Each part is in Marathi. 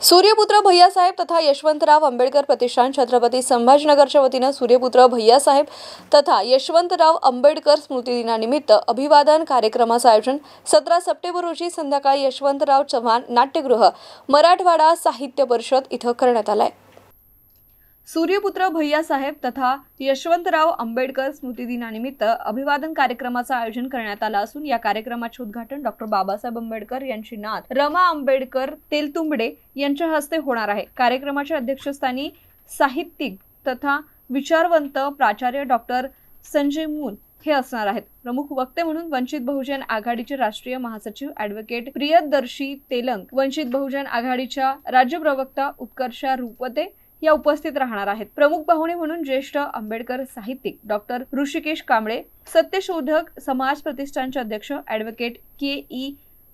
सूर्यपुत्र भैयासाहेब तथा यशवंतराव आंबेडकर प्रतिष्ठान छत्रपती संभाजीनगरच्या वतीने सूर्यपुत्र भैयासाहेब तथा यशवंतराव आंबेडकर स्मृतिदिनानिमित्त अभिवादन कार्यक्रमाचे आयोजन 17 सप्टेंबर रोजी संध्याकाळी यशवंतराव चव्हाण नाट्यगृह मराठवाडा साहित्य परिषद इथं करण्यात आले. सूर्यपुत्र भैयासाहेब तथा यशवंतराव आंबेडकर स्मृतिदिनानिमित्त अभिवादन कार्यक्रमाचे आयोजन करण्यात आले असून या कार्यक्रमाचे उद्घाटन डॉ. बाबासाहेब आंबेडकर यांची नात रमा आंबेडकर तेलतुंबडे यांच्या हस्ते होणार आहे. कार्यक्रमाच्या अध्यक्षस्थानी साहित्यिक तथा विचारवंत प्राचार्य डॉ. संजय मून हे असणार आहेत. प्रमुख वक्ते म्हणून वंचित बहुजन आघाडीचे राष्ट्रीय महासचिव ॲडव्होकेट प्रियदर्शी तेलंग, वंचित बहुजन आघाडीच्या राज्य प्रवक्ता उत्कर्षा रुपते या उपस्थित राहणार आहेत. प्रमुख पाहुणे म्हणून ज्येष्ठ आंबेडकर साहित्यिक डॉ. ऋषिकेश कांबळे, सत्यशोधक समाज प्रतिष्ठानचे अध्यक्ष ॲडव्होकेट के.ई.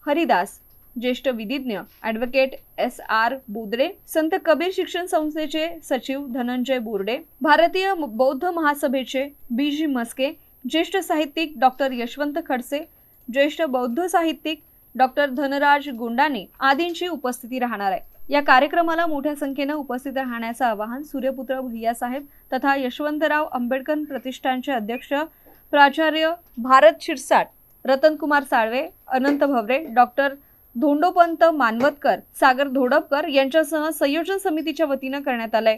हरिदास, ज्येष्ठ विधिज्ञ ॲडव्होकेट S.R. बोदरे, संत कबीर शिक्षण संस्थेचे सचिव धनंजय बोर्डे, भारतीय बौद्ध महासभेचे B.G. मस्के, ज्येष्ठ साहित्यिक डॉ. यशवंत खडसे, ज्येष्ठ बौद्ध साहित्यिक डॉ. धनराज गुंडाने आदींची उपस्थिती राहणार आहे. या कार्यक्रमाला मोठ्या संख्येने उपस्थित राहण्याचे आवाहन सूर्यपुत्र भैयासाहेब तथा यशवंतराव आंबेडकर प्रतिष्ठानचे अध्यक्ष प्राचार्य भारत शिरसाट, रतनकुमार साळवे, अनंत भवरे, डॉ. धोंडोपंत मानवतकर, सागर धोडपकर यांच्यासह संयोजन समितीच्या वतीने करण्यात आले.